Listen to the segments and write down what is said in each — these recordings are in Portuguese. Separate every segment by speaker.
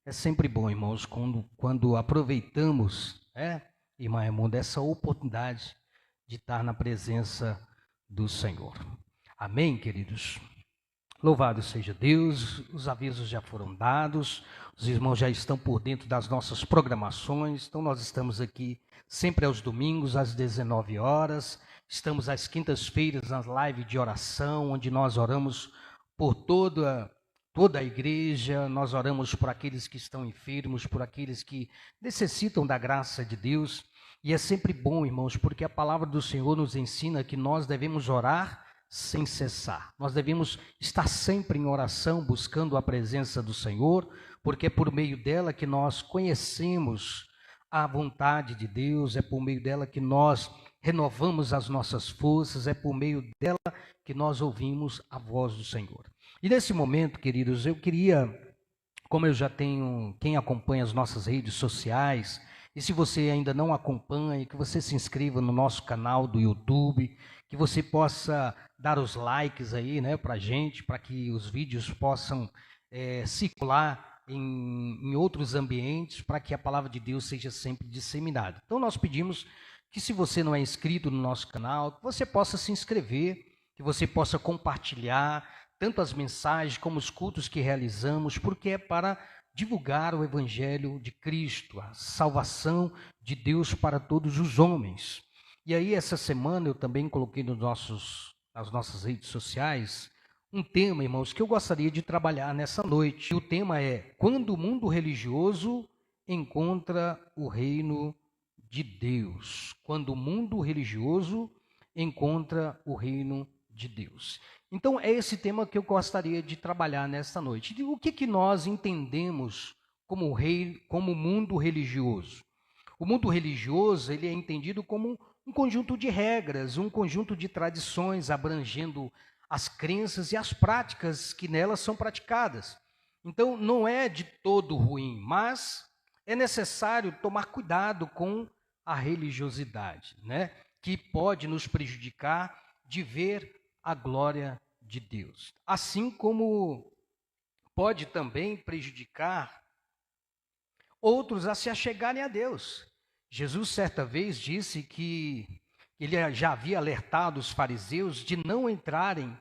Speaker 1: É sempre bom, irmãos, quando aproveitamos, irmã Raimunda, essa oportunidade de estar na presença do Senhor. Amém, queridos? Louvado seja Deus, os avisos já foram dados, os irmãos já estão por dentro das nossas programações, então nós estamos aqui sempre aos domingos, às 19 horas, estamos às quintas-feiras na live de oração, onde nós oramos por toda a igreja, nós oramos por aqueles que estão enfermos, por aqueles que necessitam da graça de Deus, e é sempre bom, irmãos, porque a palavra do Senhor nos ensina que nós devemos orar sem cessar. Nós devemos estar sempre em oração, buscando a presença do Senhor, porque é por meio dela que nós conhecemos a vontade de Deus, é por meio dela que nós renovamos as nossas forças, é por meio dela que nós ouvimos a voz do Senhor. E nesse momento, queridos, eu queria, como eu já tenho quem acompanha as nossas redes sociais, e se você ainda não acompanha, que você se inscreva no nosso canal do YouTube, que você possa dar os likes aí, né, para a gente, para que os vídeos possam circular em outros ambientes, para que a palavra de Deus seja sempre disseminada. Então nós pedimos que, se você não é inscrito no nosso canal, que você possa se inscrever, que você possa compartilhar tanto as mensagens como os cultos que realizamos, porque é para divulgar o Evangelho de Cristo, a salvação de Deus para todos os homens. E aí, essa semana, eu também coloquei nas nossas redes sociais um tema, irmãos, que eu gostaria de trabalhar nessa noite. E o tema é: quando o mundo religioso encontra o reino de Deus. Quando o mundo religioso encontra o reino de Deus. Então, é esse tema que eu gostaria de trabalhar nesta noite. O que nós entendemos como mundo religioso? O mundo religioso, ele é entendido como um conjunto de regras, um conjunto de tradições abrangendo as crenças e as práticas que nelas são praticadas. Então, não é de todo ruim, mas é necessário tomar cuidado com a religiosidade, né? Que pode nos prejudicar de ver a glória de Deus. Assim como pode também prejudicar outros a se achegarem a Deus. Jesus certa vez disse que ele já havia alertado os fariseus de não entrarem,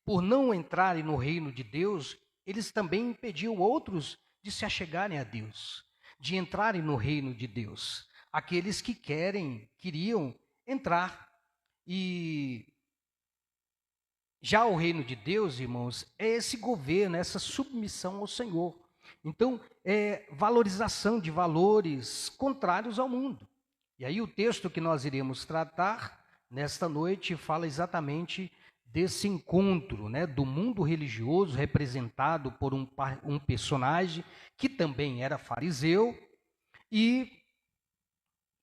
Speaker 1: por não entrarem no reino de Deus, eles também impediam outros de se achegarem a Deus, de entrarem no reino de Deus. Aqueles que queriam entrar. E já o reino de Deus, irmãos, é esse governo, essa submissão ao Senhor. Então, é valorização de valores contrários ao mundo. E aí o texto que nós iremos tratar nesta noite fala exatamente desse encontro, né, do mundo religioso representado por um personagem que também era fariseu e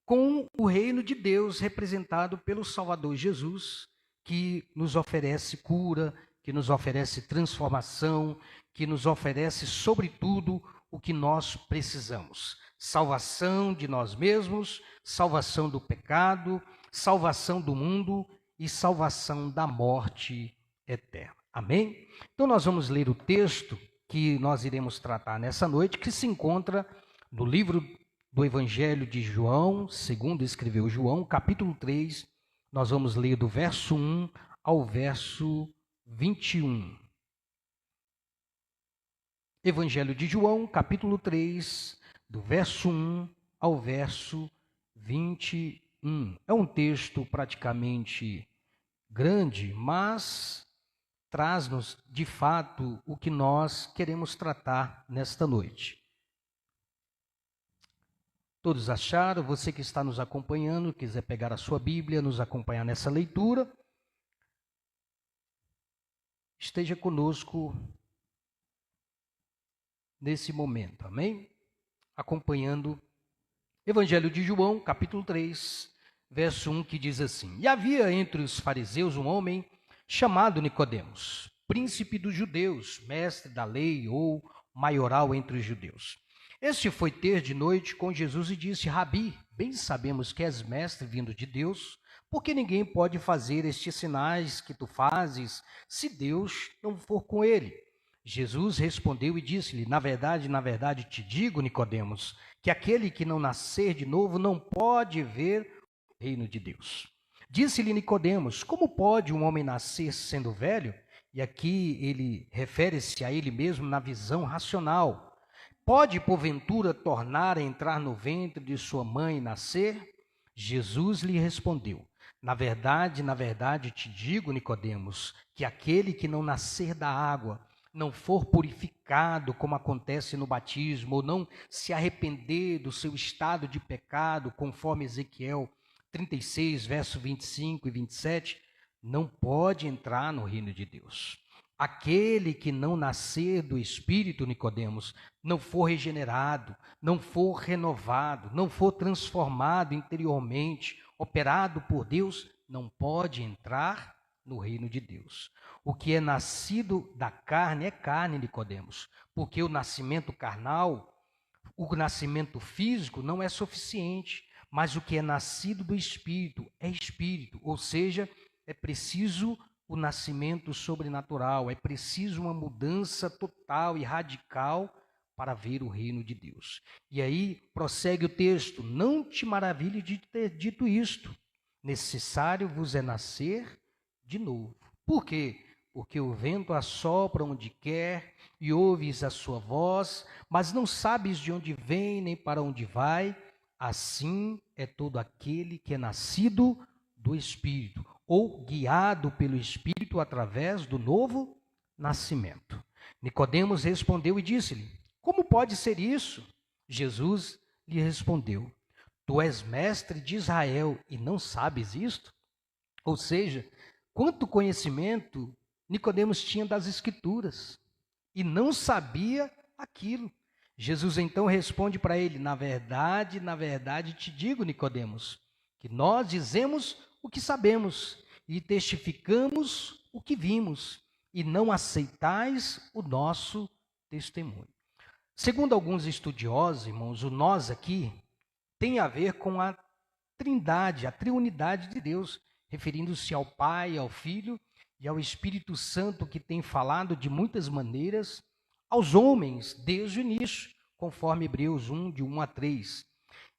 Speaker 1: com o reino de Deus representado pelo Salvador Jesus, que nos oferece cura, que nos oferece transformação, que nos oferece, sobretudo, o que nós precisamos: salvação de nós mesmos, salvação do pecado, salvação do mundo e salvação da morte eterna. Amém? Então nós vamos ler o texto que nós iremos tratar nessa noite, que se encontra no livro do Evangelho de João, segundo escreveu João, capítulo 3, nós vamos ler do verso 1 ao verso 21. Evangelho de João, capítulo 3, do verso 1 ao verso 21. É um texto praticamente grande, mas traz-nos, de fato, o que nós queremos tratar nesta noite. Todos acharam? Você que está nos acompanhando, quiser pegar a sua Bíblia, nos acompanhar nessa leitura, esteja conosco nesse momento, amém? Acompanhando Evangelho de João, capítulo 3, verso 1, que diz assim: E havia entre os fariseus um homem chamado Nicodemos, príncipe dos judeus, mestre da lei ou maioral entre os judeus. Este foi ter de noite com Jesus e disse: Rabi, bem sabemos que és mestre vindo de Deus, porque ninguém pode fazer estes sinais que tu fazes se Deus não for com ele. Jesus respondeu e disse-lhe: na verdade te digo, Nicodemos, que aquele que não nascer de novo não pode ver o reino de Deus. Disse-lhe Nicodemos: como pode um homem nascer sendo velho? E aqui ele refere-se a ele mesmo na visão racional. Pode, porventura, tornar a entrar no ventre de sua mãe e nascer? Jesus lhe respondeu: na verdade te digo, Nicodemos, que aquele que não nascer da água, não for purificado, como acontece no batismo, ou não se arrepender do seu estado de pecado, conforme Ezequiel 36, verso 25 e 27, não pode entrar no reino de Deus. Aquele que não nascer do Espírito, Nicodemos, não for regenerado, não for renovado, não for transformado interiormente, operado por Deus, não pode entrar no reino de Deus. O que é nascido da carne é carne, Nicodemos, porque o nascimento carnal, o nascimento físico não é suficiente, mas o que é nascido do Espírito é Espírito, ou seja, é preciso o nascimento sobrenatural, é preciso uma mudança total e radical para ver o reino de Deus. E aí prossegue o texto: não te maravilhe de ter dito isto, necessário vos é nascer de novo. Por quê? Porque o vento assopra onde quer e ouves a sua voz, mas não sabes de onde vem nem para onde vai. Assim é todo aquele que é nascido do Espírito, ou guiado pelo Espírito através do novo nascimento. Nicodemos respondeu e disse-lhe: como pode ser isso? Jesus lhe respondeu: tu és mestre de Israel e não sabes isto? Ou seja, quanto conhecimento Nicodemos tinha das Escrituras e não sabia aquilo. Jesus então responde para ele: na verdade te digo, Nicodemos, que nós dizemos o que sabemos e testificamos o que vimos, e não aceitais o nosso testemunho. Segundo alguns estudiosos, irmãos, o nós aqui tem a ver com a Trindade, a triunidade de Deus, referindo-se ao Pai, ao Filho e ao Espírito Santo, que tem falado de muitas maneiras aos homens desde o início, conforme Hebreus 1, de 1 a 3.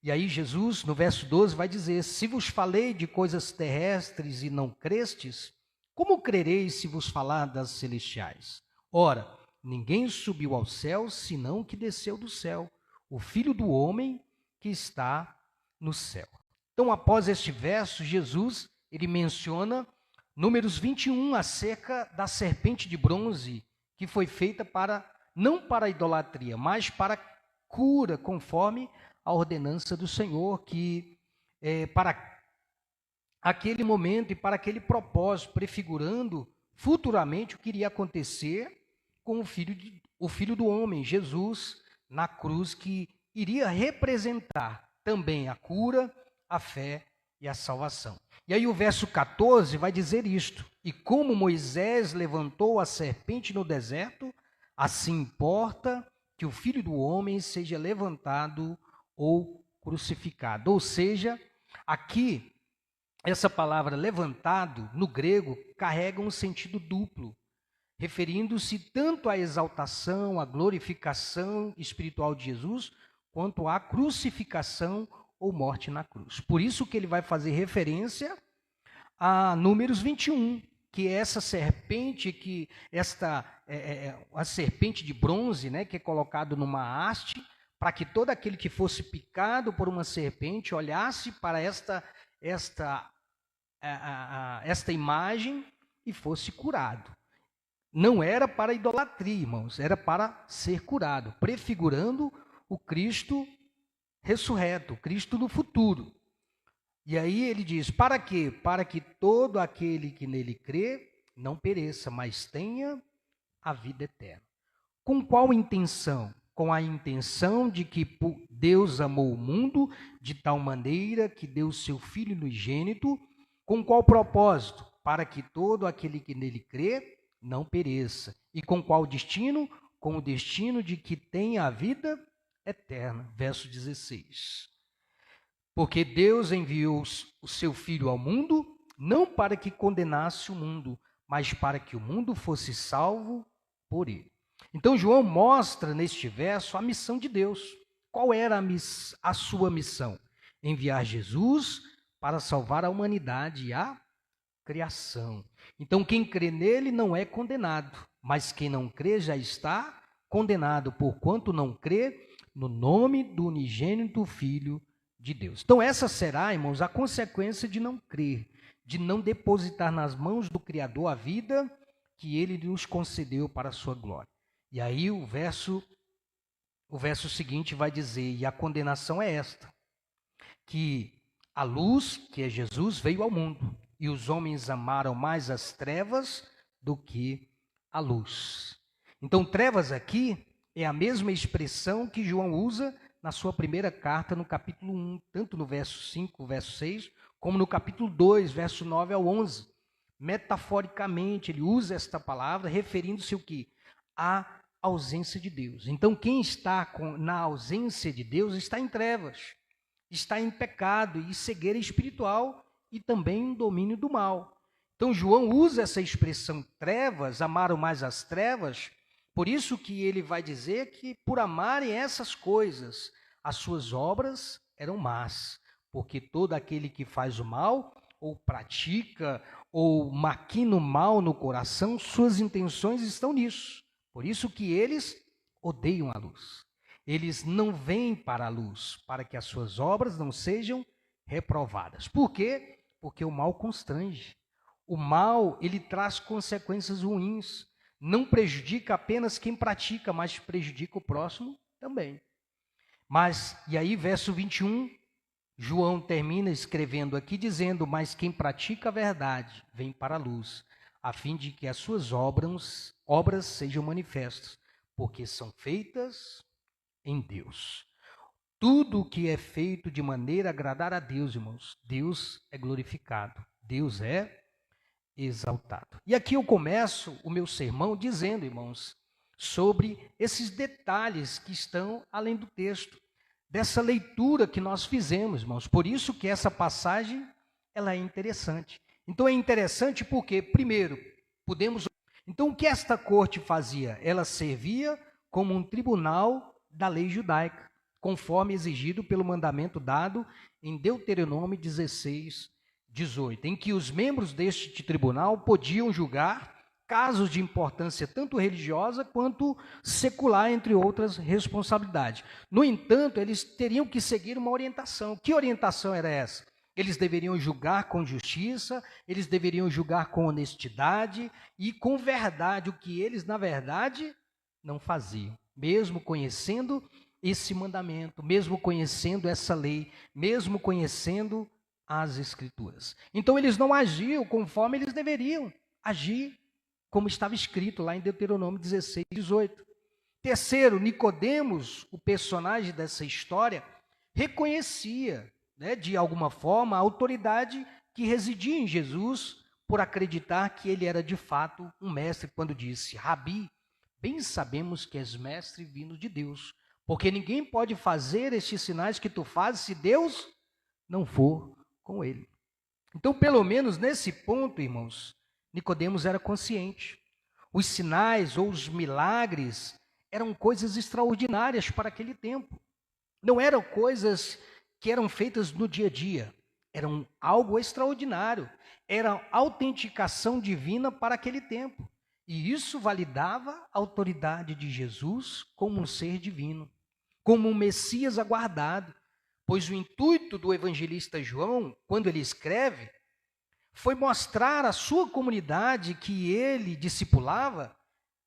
Speaker 1: E aí Jesus, no verso 12, vai dizer: se vos falei de coisas terrestres e não crestes, como crereis se vos falar das celestiais? Ora, ninguém subiu ao céu, senão o que desceu do céu, o Filho do homem que está no céu. Então, após este verso, Jesus, ele menciona Números 21, acerca da serpente de bronze, que foi feita não para a idolatria, mas para cura, conforme a ordenança do Senhor, que para aquele momento e para aquele propósito, prefigurando futuramente o que iria acontecer com o Filho do homem, Jesus, na cruz, que iria representar também a cura, a fé e a salvação. E aí o verso 14 vai dizer isto: e como Moisés levantou a serpente no deserto, assim importa que o Filho do homem seja levantado ou crucificado. Ou seja, aqui, essa palavra levantado, no grego, carrega um sentido duplo, referindo-se tanto à exaltação, à glorificação espiritual de Jesus, quanto à crucificação ou morte na cruz. Por isso que ele vai fazer referência a Números 21, que é essa serpente, a serpente de bronze, né, que é colocado numa haste, para que todo aquele que fosse picado por uma serpente olhasse para esta imagem e fosse curado. Não era para idolatria, irmãos, era para ser curado, prefigurando o Cristo ressurreto, Cristo no futuro. E aí ele diz: para quê? Para que todo aquele que nele crê não pereça, mas tenha a vida eterna. Com qual intenção? Com a intenção de que Deus amou o mundo de tal maneira que deu seu Filho unigênito. Com qual propósito? Para que todo aquele que nele crê não pereça. E com qual destino? Com o destino de que tenha a vida eterna. Verso 16. Porque Deus enviou o seu Filho ao mundo, não para que condenasse o mundo, mas para que o mundo fosse salvo por ele. Então, João mostra neste verso a missão de Deus. Qual era a sua missão? Enviar Jesus para salvar a humanidade e a criação. Então, quem crê nele não é condenado, mas quem não crê já está condenado, porquanto não crê no nome do unigênito Filho de Deus. Então, essa será, irmãos, a consequência de não crer, de não depositar nas mãos do Criador a vida que ele nos concedeu para a sua glória. E aí o verso seguinte vai dizer: e a condenação é esta, que a luz, que é Jesus, veio ao mundo, e os homens amaram mais as trevas do que a luz. Então, trevas aqui é a mesma expressão que João usa na sua primeira carta, no capítulo 1, tanto no verso 5, verso 6, como no capítulo 2, verso 9 ao 11. Metaforicamente, ele usa esta palavra, referindo-se ao quê? À ausência de Deus. Então, quem está na ausência de Deus está em trevas, está em pecado e cegueira espiritual e também em domínio do mal. Então, João usa essa expressão trevas, amaram mais as trevas, por isso que ele vai dizer que por amarem essas coisas, as suas obras eram más, porque todo aquele que faz o mal, ou pratica, ou maquina o mal no coração, suas intenções estão nisso. Por isso que eles odeiam a luz. Eles não vêm para a luz, para que as suas obras não sejam reprovadas. Por quê? Porque o mal constrange. O mal, ele traz consequências ruins. Não prejudica apenas quem pratica, mas prejudica o próximo também. E aí, verso 21, João termina escrevendo aqui, dizendo: mas quem pratica a verdade vem para a luz, a fim de que as suas obras sejam manifestas, porque são feitas em Deus. Tudo o que é feito de maneira a agradar a Deus, irmãos, Deus é glorificado, Deus é exaltado. E aqui eu começo o meu sermão dizendo, irmãos, sobre esses detalhes que estão além do texto, dessa leitura que nós fizemos, irmãos. Por isso que essa passagem, ela é interessante. Então é interessante porque, primeiro, então o que esta corte fazia? Ela servia como um tribunal da lei judaica, conforme exigido pelo mandamento dado em Deuteronômio 16, 18, em que os membros deste tribunal podiam julgar casos de importância tanto religiosa quanto secular, entre outras responsabilidades. No entanto, eles teriam que seguir uma orientação. Que orientação era essa? Eles deveriam julgar com justiça, eles deveriam julgar com honestidade e com verdade, o que eles, na verdade, não faziam. Mesmo conhecendo esse mandamento, mesmo conhecendo essa lei, mesmo conhecendo as Escrituras. Então, eles não agiam conforme eles deveriam agir, como estava escrito lá em Deuteronômio 16, 18. Terceiro, Nicodemos, o personagem dessa história, reconhecia, de alguma forma, a autoridade que residia em Jesus, por acreditar que ele era de fato um mestre, quando disse: Rabi, bem sabemos que és mestre vindo de Deus, porque ninguém pode fazer estes sinais que tu fazes se Deus não for com ele. Então, pelo menos nesse ponto, irmãos, Nicodemos era consciente. Os sinais ou os milagres eram coisas extraordinárias para aquele tempo. Não eram coisas que eram feitas no dia a dia. Eram algo extraordinário. Era autenticação divina para aquele tempo. E isso validava a autoridade de Jesus como um ser divino, como um Messias aguardado. Pois o intuito do evangelista João, quando ele escreve, foi mostrar à sua comunidade que ele discipulava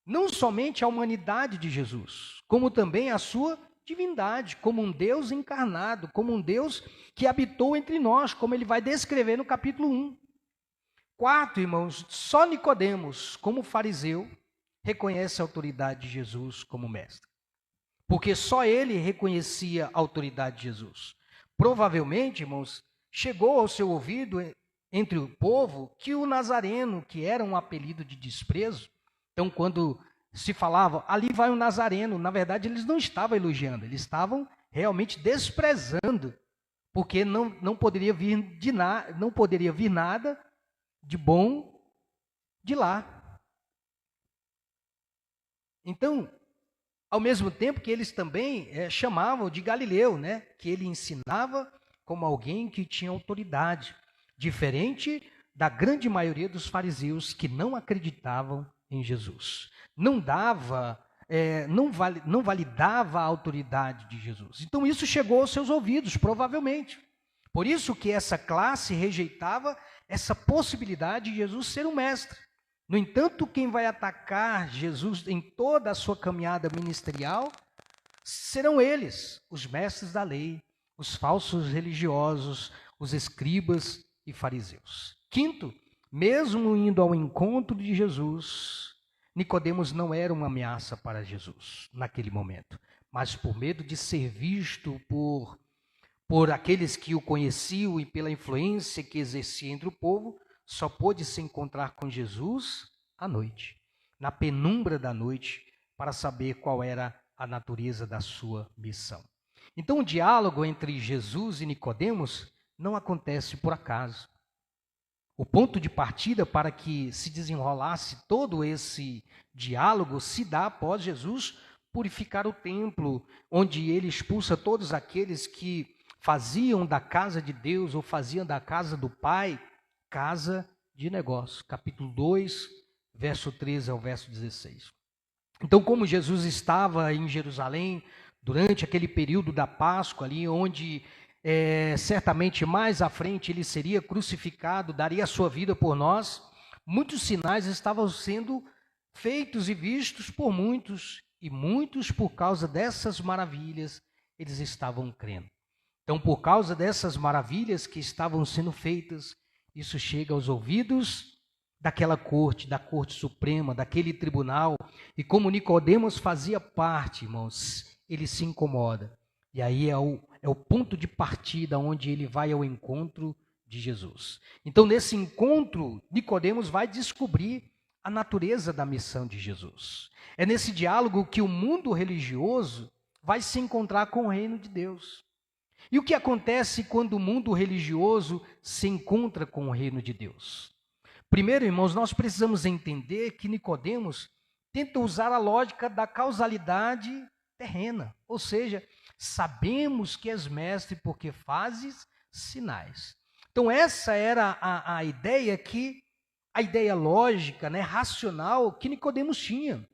Speaker 1: não somente a humanidade de Jesus, como também a sua divindade, como um Deus encarnado, como um Deus que habitou entre nós, como ele vai descrever no capítulo 1. Quarto, irmãos, só Nicodemos, como fariseu, reconhece a autoridade de Jesus como mestre. Porque só ele reconhecia a autoridade de Jesus. Provavelmente, irmãos, chegou ao seu ouvido entre o povo que o Nazareno, que era um apelido de desprezo, então quando se falava, ali vai um Nazareno, na verdade eles não estavam elogiando, eles estavam realmente desprezando, porque não poderia vir nada de bom de lá. Então, ao mesmo tempo que eles também chamavam de Galileu, né? Que ele ensinava como alguém que tinha autoridade, diferente da grande maioria dos fariseus que não acreditavam em Jesus. Não validava a autoridade de Jesus. Então isso chegou aos seus ouvidos, provavelmente. Por isso que essa classe rejeitava essa possibilidade de Jesus ser um mestre. No entanto, quem vai atacar Jesus em toda a sua caminhada ministerial serão eles, os mestres da lei, os falsos religiosos, os escribas e fariseus. Quinto, mesmo indo ao encontro de Jesus, Nicodemos não era uma ameaça para Jesus naquele momento, mas por medo de ser visto por aqueles que o conheciam e pela influência que exercia entre o povo, só pôde se encontrar com Jesus à noite, na penumbra da noite, para saber qual era a natureza da sua missão. Então, o diálogo entre Jesus e Nicodemos não acontece por acaso. O ponto de partida para que se desenrolasse todo esse diálogo se dá após Jesus purificar o templo, onde ele expulsa todos aqueles que faziam da casa de Deus ou faziam da casa do Pai casa de negócio. Capítulo 2, verso 13 ao verso 16. Então, como Jesus estava em Jerusalém durante aquele período da Páscoa ali, onde certamente mais à frente ele seria crucificado, daria a sua vida por nós, muitos sinais estavam sendo feitos e vistos por muitos, e muitos, por causa dessas maravilhas, eles estavam crendo. Então, por causa dessas maravilhas que estavam sendo feitas, isso chega aos ouvidos daquela corte, da corte suprema, daquele tribunal, e como Nicodemos fazia parte, irmãos, ele se incomoda. E aí é o ponto de partida onde ele vai ao encontro de Jesus. Então, nesse encontro, Nicodemos vai descobrir a natureza da missão de Jesus. É nesse diálogo que o mundo religioso vai se encontrar com o reino de Deus. E o que acontece quando o mundo religioso se encontra com o reino de Deus? Primeiro, irmãos, nós precisamos entender que Nicodemos tenta usar a lógica da causalidade terrena, ou seja, sabemos que és mestre porque fazes sinais. Então essa era a ideia lógica, né, racional que Nicodemos tinha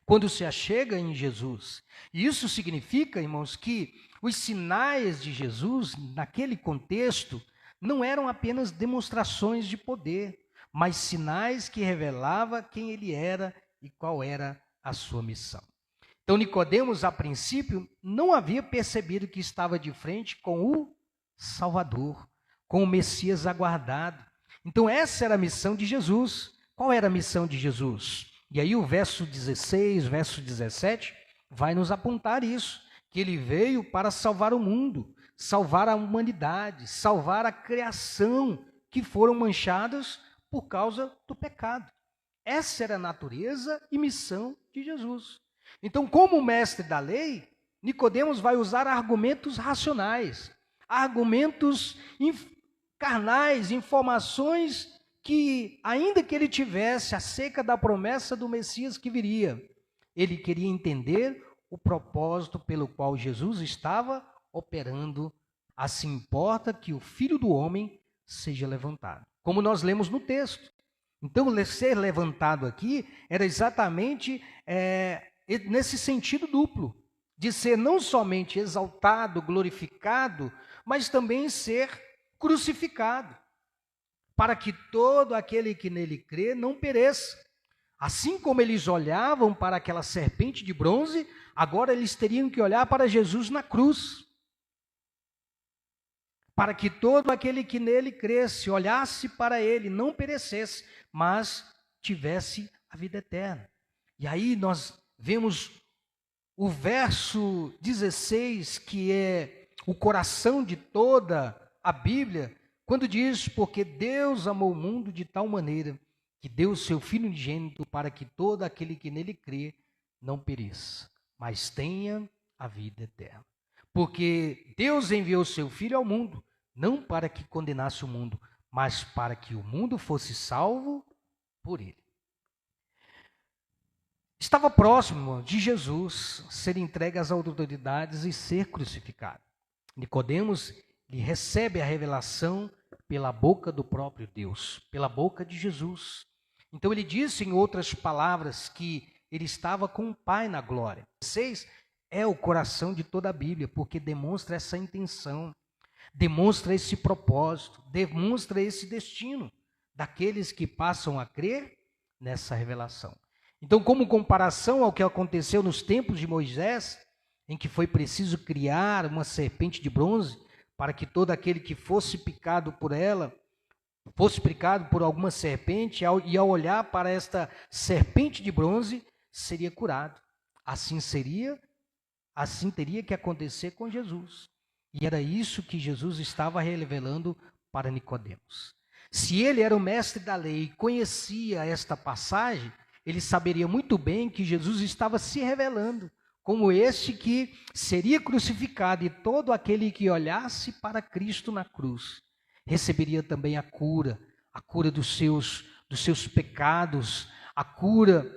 Speaker 1: quando se achega em Jesus. E isso significa, irmãos, que os sinais de Jesus naquele contexto não eram apenas demonstrações de poder, mas sinais que revelavam quem ele era e qual era a sua missão. Então, Nicodemos, a princípio, não havia percebido que estava de frente com o Salvador, com o Messias aguardado. Então, essa era a missão de Jesus. Qual era a missão de Jesus? E aí o verso 16, verso 17, vai nos apontar isso, que ele veio para salvar o mundo, salvar a humanidade, salvar a criação que foram manchadas por causa do pecado. Essa era a natureza e missão de Jesus. Então, como mestre da lei, Nicodemos vai usar argumentos racionais, argumentos carnais, informações que, ainda que ele tivesse acerca da promessa do Messias que viria, ele queria entender o propósito pelo qual Jesus estava operando. Assim importa que o Filho do Homem seja levantado, como nós lemos no texto. Então, ser levantado aqui era exatamente nesse sentido duplo, de ser não somente exaltado, glorificado, mas também ser crucificado, para que todo aquele que nele crê não pereça. Assim como eles olhavam para aquela serpente de bronze, agora eles teriam que olhar para Jesus na cruz, para que todo aquele que nele cresce, olhasse para ele, não perecesse, mas tivesse a vida eterna. E aí nós vemos o verso 16, que é o coração de toda a Bíblia, quando diz: porque Deus amou o mundo de tal maneira que deu o seu Filho unigênito para que todo aquele que nele crê não pereça, mas tenha a vida eterna. Porque Deus enviou o seu Filho ao mundo, não para que condenasse o mundo, mas para que o mundo fosse salvo por ele. Estava próximo de Jesus ser entregue às autoridades e ser crucificado. Nicodemos ele recebe a revelação pela boca do próprio Deus, pela boca de Jesus. Então ele disse em outras palavras que ele estava com o Pai na glória. 6 é o coração de toda a Bíblia, porque demonstra essa intenção, demonstra esse propósito, demonstra esse destino daqueles que passam a crer nessa revelação. Então, como comparação ao que aconteceu nos tempos de Moisés, em que foi preciso criar uma serpente de bronze, para que todo aquele que fosse picado por ela, fosse picado por alguma serpente, e ao olhar para esta serpente de bronze, seria curado. Assim teria que acontecer com Jesus. E era isso que Jesus estava revelando para Nicodemos. Se ele era o mestre da lei e conhecia esta passagem, ele saberia muito bem que Jesus estava se revelando como este que seria crucificado, e todo aquele que olhasse para Cristo na cruz receberia também a cura dos seus pecados, a cura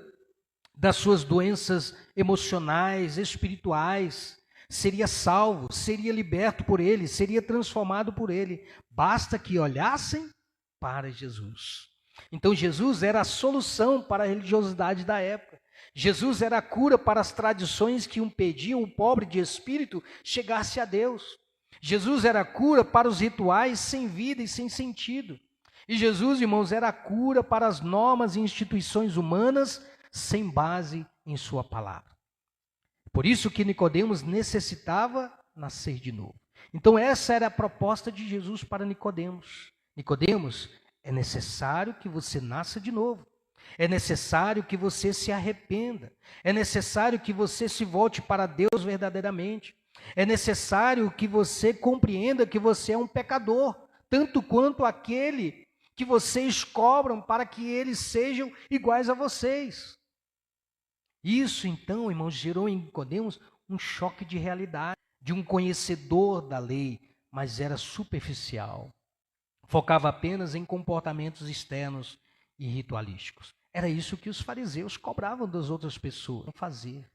Speaker 1: das suas doenças emocionais, espirituais, seria salvo, seria liberto por ele, seria transformado por ele. Basta que olhassem para Jesus. Então Jesus era a solução para a religiosidade da época. Jesus era a cura para as tradições que impediam o pobre de espírito chegasse a Deus. Jesus era a cura para os rituais sem vida e sem sentido. E Jesus, irmãos, era a cura para as normas e instituições humanas sem base em sua palavra. Por isso que Nicodemos necessitava nascer de novo. Então essa era a proposta de Jesus para Nicodemos. Nicodemos, é necessário que você nasça de novo. É necessário que você se arrependa. É necessário que você se volte para Deus verdadeiramente. É necessário que você compreenda que você é um pecador, tanto quanto aquele que vocês cobram para que eles sejam iguais a vocês. Isso, então, irmãos, gerou em Nicodemos um choque de realidade, de um conhecedor da lei, mas era superficial. Focava apenas em comportamentos externos e ritualísticos. Era isso que os fariseus cobravam das outras pessoas, fazer.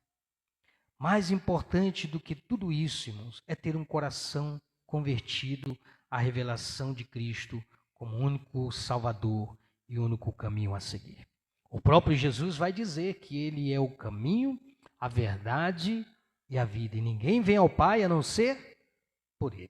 Speaker 1: Mais importante do que tudo isso, irmãos, é ter um coração convertido à revelação de Cristo como único Salvador e único caminho a seguir. O próprio Jesus vai dizer que ele é o caminho, a verdade e a vida. E ninguém vem ao Pai a não ser por ele,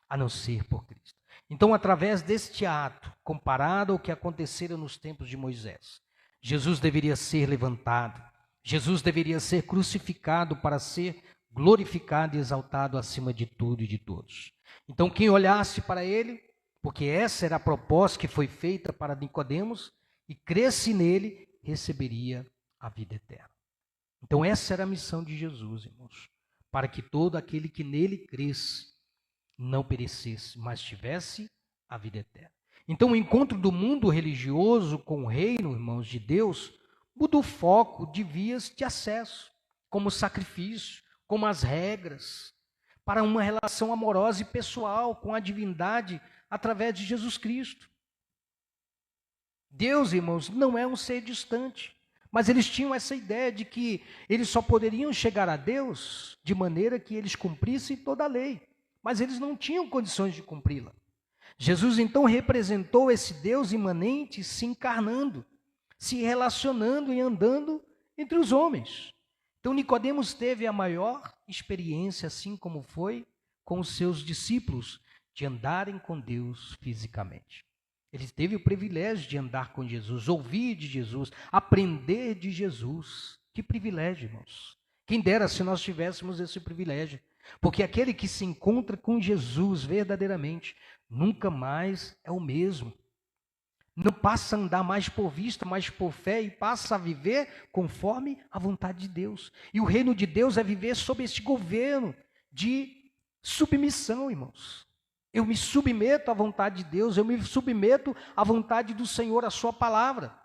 Speaker 1: a não ser por Cristo. Então, através deste ato, comparado ao que acontecera nos tempos de Moisés, Jesus deveria ser levantado, Jesus deveria ser crucificado para ser glorificado e exaltado acima de tudo e de todos. Então, quem olhasse para ele, porque essa era a proposta que foi feita para Nicodemos, e cresce nele, receberia a vida eterna. Então, essa era a missão de Jesus, irmãos, para que todo aquele que nele cresce não perecesse, mas tivesse a vida eterna. Então, o encontro do mundo religioso com o reino, irmãos, de Deus, muda o foco de vias de acesso, como sacrifício, como as regras, para uma relação amorosa e pessoal com a divindade através de Jesus Cristo. Deus, irmãos, não é um ser distante, mas eles tinham essa ideia de que eles só poderiam chegar a Deus de maneira que eles cumprissem toda a lei, mas eles não tinham condições de cumpri-la. Jesus então representou esse Deus imanente se encarnando, se relacionando e andando entre os homens. Então Nicodemos teve a maior experiência, assim como foi com os seus discípulos, de andarem com Deus fisicamente. Ele teve o privilégio de andar com Jesus, ouvir de Jesus, aprender de Jesus. Que privilégio, irmãos. Quem dera se nós tivéssemos esse privilégio. Porque aquele que se encontra com Jesus verdadeiramente, nunca mais é o mesmo. Não passa a andar mais por vista, mas por fé, e passa a viver conforme a vontade de Deus. E o reino de Deus é viver sob esse governo de submissão, irmãos. Eu me submeto à vontade de Deus, eu me submeto à vontade do Senhor, à sua palavra.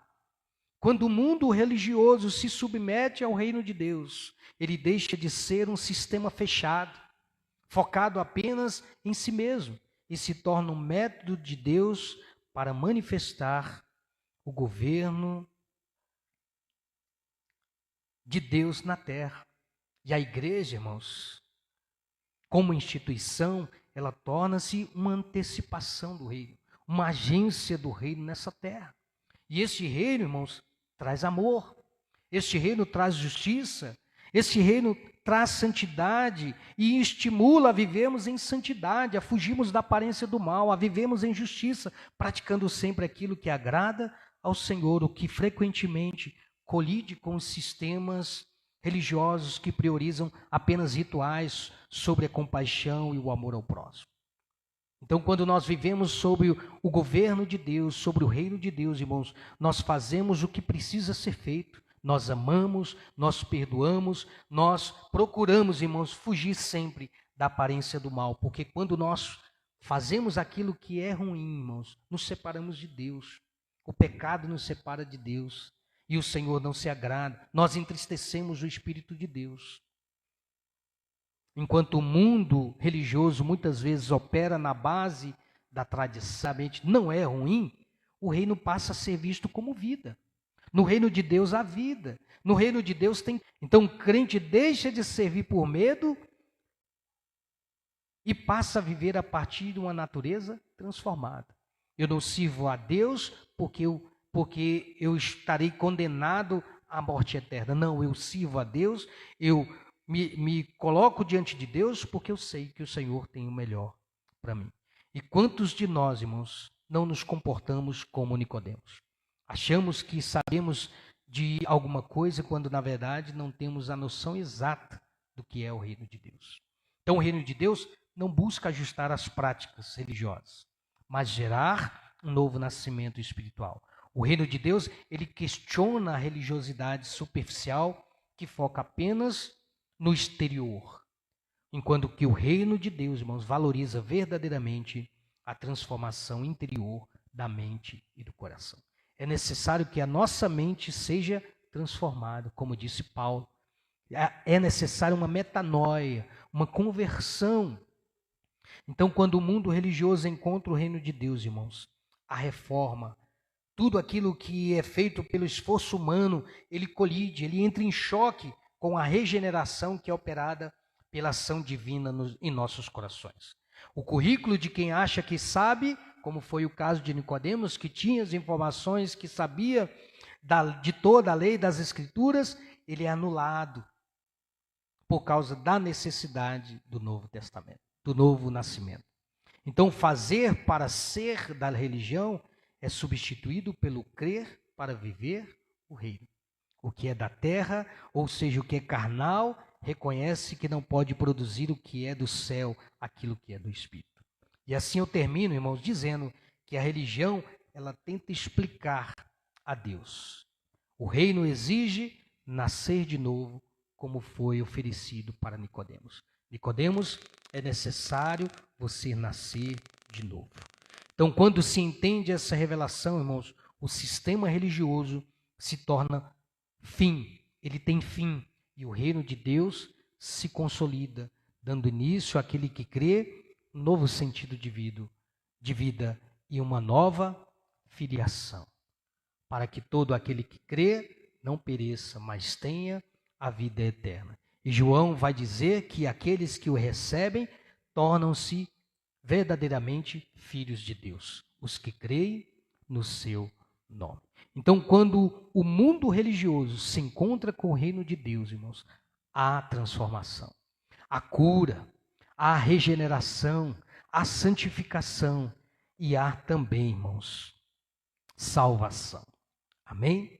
Speaker 1: Quando o mundo religioso se submete ao reino de Deus, ele deixa de ser um sistema fechado, focado apenas em si mesmo, e se torna um método de Deus para manifestar o governo de Deus na terra. E a igreja, irmãos, como instituição, ela torna-se uma antecipação do reino, uma agência do reino nessa terra. E este reino, irmãos, traz amor, este reino traz justiça, este reino traz santidade e estimula a vivermos em santidade, a fugirmos da aparência do mal, a vivermos em justiça, praticando sempre aquilo que agrada ao Senhor, o que frequentemente colide com os sistemas religiosos que priorizam apenas rituais sobre a compaixão e o amor ao próximo. Então, quando nós vivemos sob o governo de Deus, sobre o reino de Deus, irmãos, nós fazemos o que precisa ser feito. Nós amamos, nós perdoamos, nós procuramos, irmãos, fugir sempre da aparência do mal, porque quando nós fazemos aquilo que é ruim, irmãos, nos separamos de Deus. O pecado nos separa de Deus e o Senhor não se agrada. Nós entristecemos o Espírito de Deus. Enquanto o mundo religioso muitas vezes opera na base da tradição, não é ruim, o reino passa a ser visto como vida. No reino de Deus há vida. No reino de Deus tem... Então o crente deixa de servir por medo e passa a viver a partir de uma natureza transformada. Eu não sirvo a Deus porque eu estarei condenado à morte eterna. Não, eu sirvo a Deus, eu me coloco diante de Deus porque eu sei que o Senhor tem o melhor para mim. E quantos de nós, irmãos, não nos comportamos como Nicodemos? Achamos que sabemos de alguma coisa quando, na verdade, não temos a noção exata do que é o reino de Deus. Então, o reino de Deus não busca ajustar as práticas religiosas, mas gerar um novo nascimento espiritual. O reino de Deus, ele questiona a religiosidade superficial que foca apenas no exterior, enquanto que o reino de Deus, irmãos, valoriza verdadeiramente a transformação interior da mente e do coração. É necessário que a nossa mente seja transformada, como disse Paulo. É necessário uma metanoia, uma conversão. Então, quando o mundo religioso encontra o reino de Deus, irmãos, a reforma, tudo aquilo que é feito pelo esforço humano, ele colide, ele entra em choque com a regeneração que é operada pela ação divina em nossos corações. O currículo de quem acha que sabe, como foi o caso de Nicodemos, que tinha as informações, que sabia de toda a lei das Escrituras, ele é anulado por causa da necessidade do Novo Testamento, do novo nascimento. Então, fazer para ser da religião é substituído pelo crer para viver o reino. O que é da terra, ou seja, o que é carnal, reconhece que não pode produzir o que é do céu, aquilo que é do Espírito. E assim eu termino, irmãos, dizendo que a religião, ela tenta explicar a Deus. O reino exige nascer de novo, como foi oferecido para Nicodemos. Nicodemos, é necessário você nascer de novo. Então, quando se entende essa revelação, irmãos, o sistema religioso se torna fim, ele tem fim, e o reino de Deus se consolida, dando início àquele que crê, um novo sentido de vida e uma nova filiação, para que todo aquele que crê não pereça, mas tenha a vida eterna. E João vai dizer que aqueles que o recebem tornam-se verdadeiramente filhos de Deus, os que creem no seu nome. Então, quando o mundo religioso se encontra com o reino de Deus, irmãos, há transformação, há cura, há regeneração, há santificação e há também, irmãos, salvação. Amém?